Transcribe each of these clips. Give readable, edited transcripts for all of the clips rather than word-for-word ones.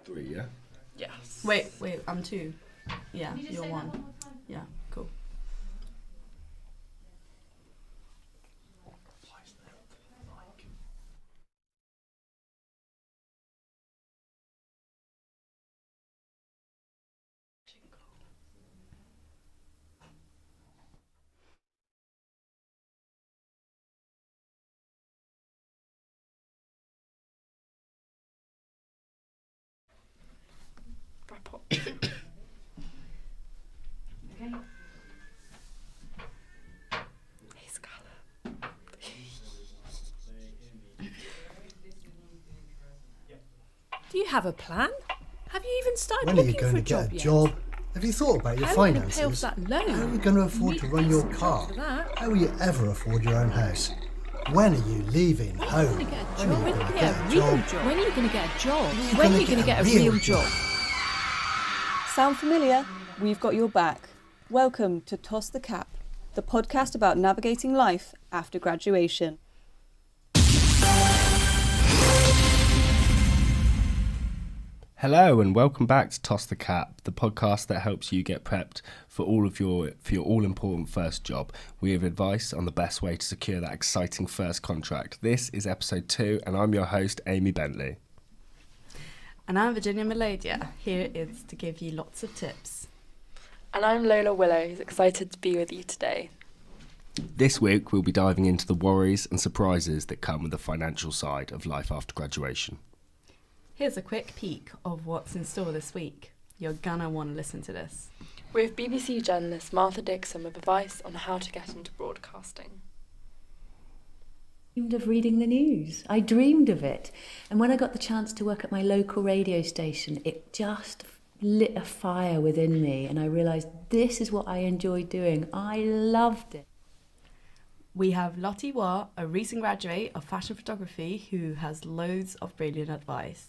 3, yeah? Yes. Wait, I'm 2. Yeah, you're 1. Yeah, cool. Wrap up. Hey, Scarlett. Do you have a plan? Have you even started When are you looking going for to a get job a yet? job? Have you thought about your How are you going to finances? pay off that loan? How are you going to afford to run your Need car? for that. How will you ever afford your own house? When are you leaving home? When are you When going are you to going to get get a a real job? job? When are you going to get a job? you When are gonna you going to get get a a real real job? Sound familiar? We've got your back. Welcome to Toss the Cap, the podcast about navigating life after graduation. Hello and welcome back to Toss the Cap, the podcast that helps you get prepped for your all-important first job. We have advice on the best way to secure that exciting first contract. This is episode 2 and I'm your host, Amy Bentley. And I'm Virginia Melodia. Here is to give you lots of tips. And I'm Lola Willow, who's excited to be with you today. This week we'll be diving into the worries and surprises that come with the financial side of life after graduation. Here's a quick peek of what's in store this week. You're gonna want to listen to this. We have BBC journalist Martha Dixon with advice on how to get into broadcasting. Dreamed of reading the news. I dreamed of it. And when I got the chance to work at my local radio station, it just lit a fire within me. And I realised this is what I enjoyed doing. I loved it. We have Lottie Watt, a recent graduate of fashion photography who has loads of brilliant advice.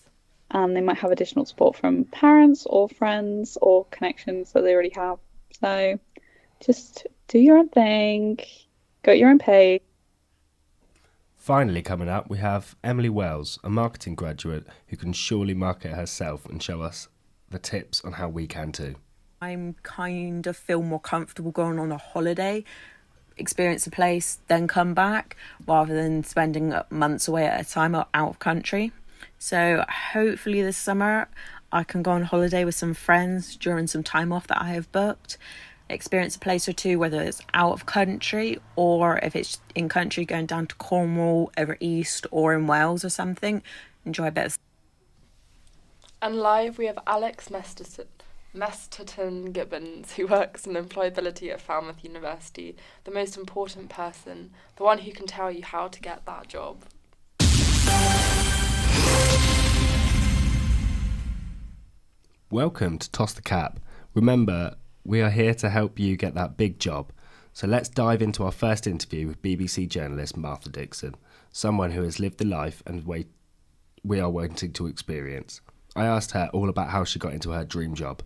And they might have additional support from parents or friends or connections that they already have. So just do your own thing, go at your own pace. Finally coming up, we have Emily Wells, a marketing graduate who can surely market herself and show us the tips on how we can too. I'm kind of feel more comfortable going on a holiday, experience a place, then come back, rather than spending months away at a time out of country. So hopefully this summer I can go on holiday with some friends during some time off that I have booked, experience a place or two, whether it's out of country or if it's in country, going down to Cornwall, over east or in Wales or something. Enjoy a bit of... And live we have Alex Mesterton Gibbons, who works in employability at Falmouth University, the most important person, the one who can tell you how to get that job. Welcome to Toss the Cap. Remember, we are here to help you get that big job. So let's dive into our first interview with BBC journalist Martha Dixon, someone who has lived the life and we are wanting to experience. I asked her all about how she got into her dream job.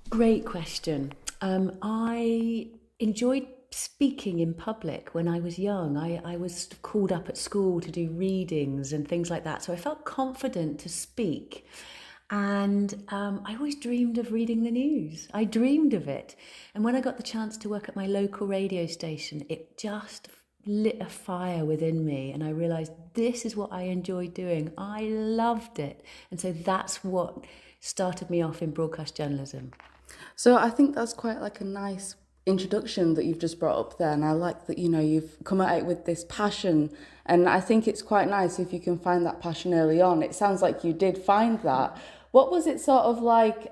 Great question. I enjoyed speaking in public when I was young. I was called up at school to do readings and things like that. So I felt confident to speak. And I always dreamed of reading the news. I dreamed of it. And when I got the chance to work at my local radio station, it just lit a fire within me. And I realised this is what I enjoyed doing. I loved it. And so that's what started me off in broadcast journalism. So I think that's quite like a nice introduction that you've just brought up there, and I like that, you know, you've come at it with this passion, and I think it's quite nice if you can find that passion early on. It sounds like you did find that. What was it sort of like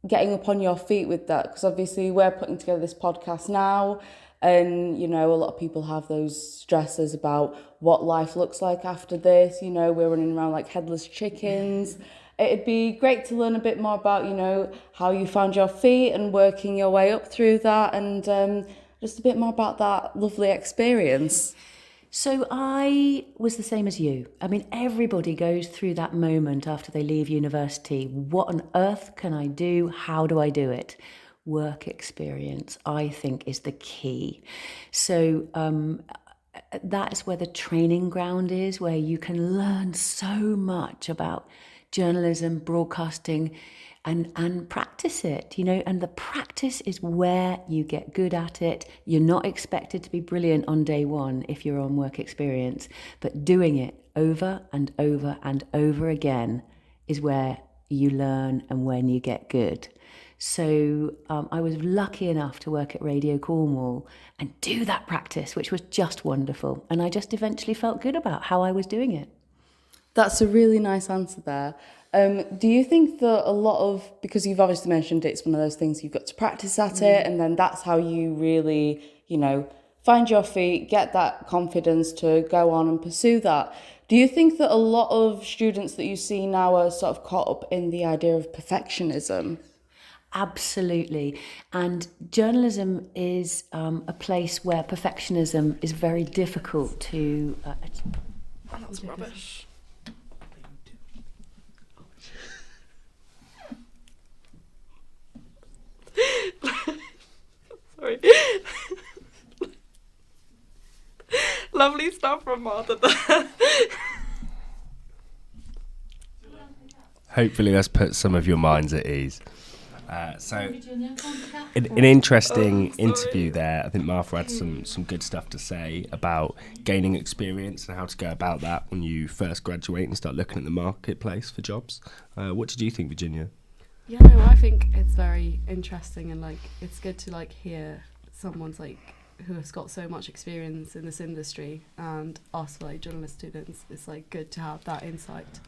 getting up on your feet with that? Because obviously we're putting together this podcast now, and, you know, a lot of people have those stresses about what life looks like after this. You know, we're running around like headless chickens. It'd be great to learn a bit more about, you know, how you found your feet and working your way up through that, and just a bit more about that lovely experience. So I was the same as you. I mean, everybody goes through that moment after they leave university. What on earth can I do? How do I do it? Work experience, I think, is the key. So that is where the training ground is, where you can learn so much about journalism, broadcasting, and practice it, and the practice is where you get good at it. You're not expected to be brilliant on day one if you're on work experience, but doing it over and over and over again is where you learn and when you get good. So I was lucky enough to work at Radio Cornwall and do that practice, which was just wonderful. And I just eventually felt good about how I was doing it. That's a really nice answer there. Do you think that a lot of, because you've obviously mentioned it's one of those things you've got to practice at it, and then that's how you really, find your feet, get that confidence to go on and pursue that. Do you think that a lot of students that you see now are sort of caught up in the idea of perfectionism? Absolutely. And journalism is a place where perfectionism is very difficult to... That was rubbish. Sorry. Lovely stuff from Martha there. Hopefully that's put some of your minds at ease. So an interesting interview there. I think Martha had some good stuff to say about gaining experience and how to go about that when you first graduate and start looking at the marketplace for jobs. What did you think, Virginia? Yeah, no, I think it's very interesting, and it's good to hear someone's who has got so much experience in this industry, and us journalist students, it's good to have that insight.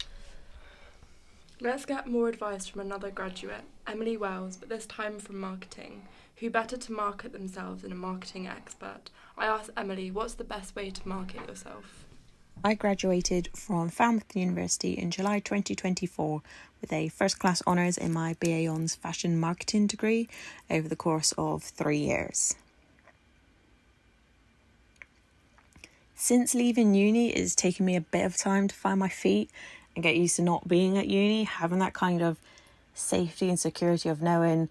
Let's get more advice from another graduate, Emily Wells, but this time from marketing. Who better to market themselves than a marketing expert? I asked Emily, what's the best way to market yourself? I graduated from Falmouth University in July 2024 with a first class honours in my BA Hons fashion marketing degree over the course of 3 years. Since leaving uni, it's taken me a bit of time to find my feet and get used to not being at uni, having that kind of safety and security of knowing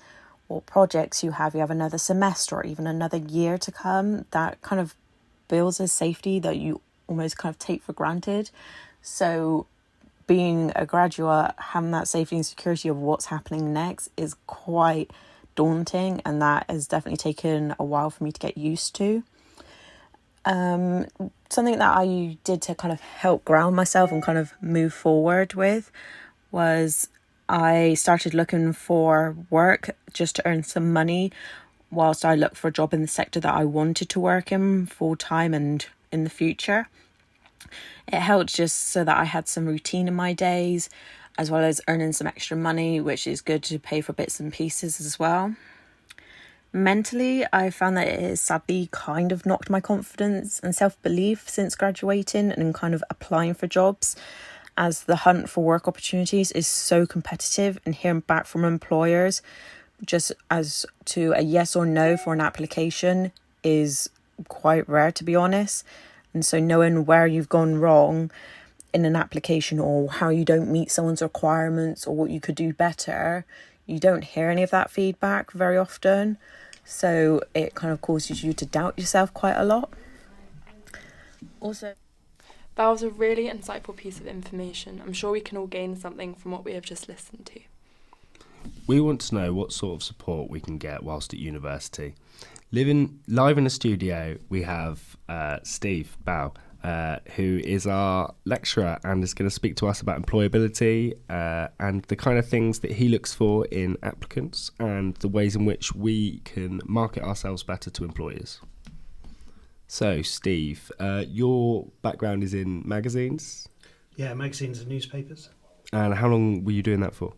what projects you have another semester or even another year to come. That kind of builds a safety that you almost kind of take for granted. So being a graduate, having that safety and security of what's happening next is quite daunting, and that has definitely taken a while for me to get used to. Something that I did to kind of help ground myself and kind of move forward with was I started looking for work just to earn some money whilst I looked for a job in the sector that I wanted to work in full time and in the future. It helped just so that I had some routine in my days, as well as earning some extra money, which is good to pay for bits and pieces as well. Mentally, I found that it has sadly kind of knocked my confidence and self-belief since graduating and kind of applying for jobs, as the hunt for work opportunities is so competitive, and hearing back from employers just as to a yes or no for an application is quite rare, to be honest. And so knowing where you've gone wrong in an application or how you don't meet someone's requirements or what you could do better, you don't hear any of that feedback very often. So it kind of causes you to doubt yourself quite a lot. Also, that was a really insightful piece of information. I'm sure we can all gain something from what we have just listened to. We want to know what sort of support we can get whilst at university. Live in the studio, we have Steve Bow, who is our lecturer and is going to speak to us about employability and the kind of things that he looks for in applicants and the ways in which we can market ourselves better to employers. So, Steve, your background is in magazines? Yeah, magazines and newspapers. And how long were you doing that for?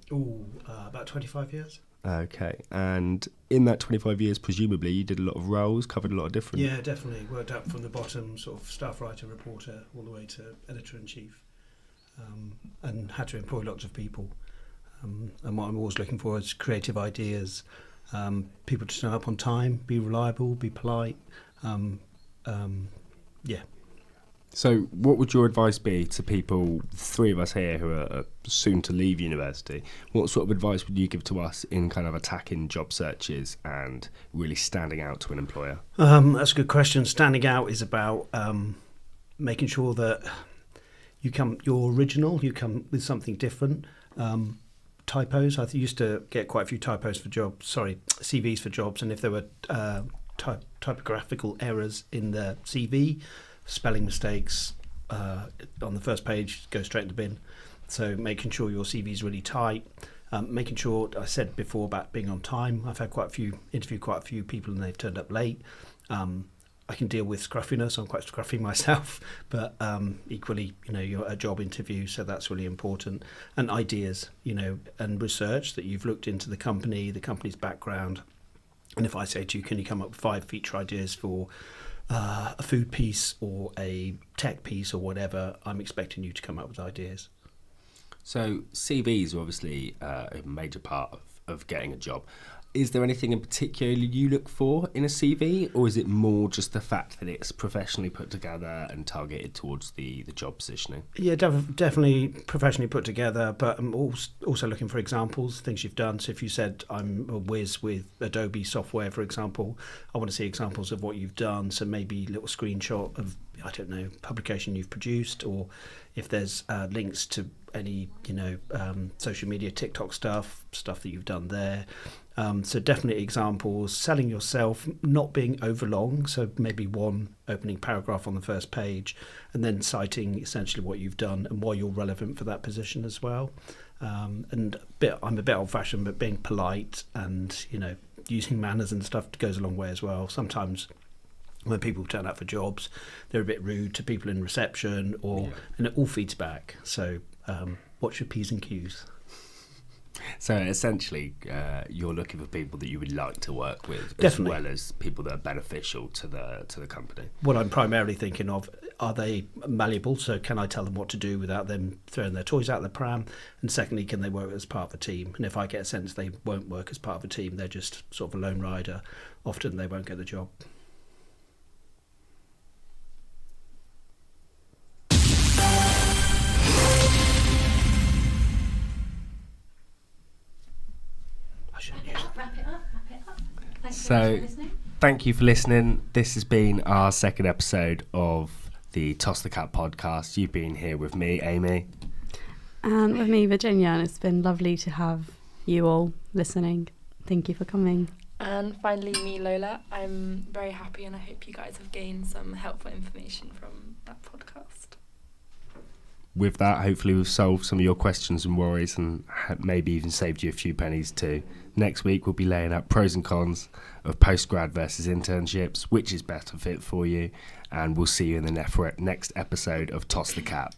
About 25 years. Okay, and in that 25 years, presumably, you did a lot of roles, covered a lot of different... Yeah, definitely. Worked up from the bottom, sort of staff writer, reporter, all the way to editor-in-chief, and had to employ lots of people. And what I'm always looking for is creative ideas, people to turn up on time, be reliable, be polite, yeah. So what would your advice be to people, three of us here who are soon to leave university? What sort of advice would you give to us in kind of attacking job searches and really standing out to an employer? That's a good question. Standing out is about making sure that you're original, you come with something different. Typos. I used to get quite a few CVs for jobs, and if there were typographical errors in the CV, spelling mistakes on the first page, go straight in the bin. So making sure your CV is really tight, making sure, I said before about being on time. I've had interviewed quite a few people and they've turned up late. I can deal with scruffiness. I'm quite scruffy myself, but equally, you're a job interview, so that's really important. And ideas, and research that you've looked into the company's background. And if I say to you, can you come up with 5 feature ideas for a food piece or a tech piece or whatever, I'm expecting you to come up with ideas. So CVs are obviously a major part of getting a job. Is there anything in particular you look for in a CV, or is it more just the fact that it's professionally put together and targeted towards the job positioning? Yeah, definitely professionally put together, but I'm also looking for examples, things you've done. So if you said I'm a whiz with Adobe software, for example, I want to see examples of what you've done. So maybe a little screenshot of, I don't know, publication you've produced, or if there's links to any, social media, TikTok stuff that you've done there. So definitely examples, selling yourself, not being overlong. So maybe one opening paragraph on the first page, and then citing essentially what you've done and why you're relevant for that position as well. I'm a bit old-fashioned, but being polite and, using manners and stuff goes a long way as well. Sometimes when people turn up for jobs, they're a bit rude to people in reception, and it all feeds back. So watch your P's and Q's. So essentially, you're looking for people that you would like to work with, Definitely. as well as people that are beneficial to the company. What I'm primarily thinking of, are they malleable? So can I tell them what to do without them throwing their toys out the pram? And secondly, can they work as part of a team? And if I get a sense they won't work as part of a team, they're just sort of a lone rider, often they won't get the job. So, thank you for listening. This has been our second episode of the Toss the Cap podcast. You've been here with me, Amy. And with me, Virginia, and it's been lovely to have you all listening. Thank you for coming. And finally, me, Lola. I'm very happy and I hope you guys have gained some helpful information from that podcast. With that, hopefully we've solved some of your questions and worries and maybe even saved you a few pennies too. Next week we'll be laying out pros and cons of postgrad versus internships, which is better fit for you, and we'll see you in the next episode of Toss the Cap.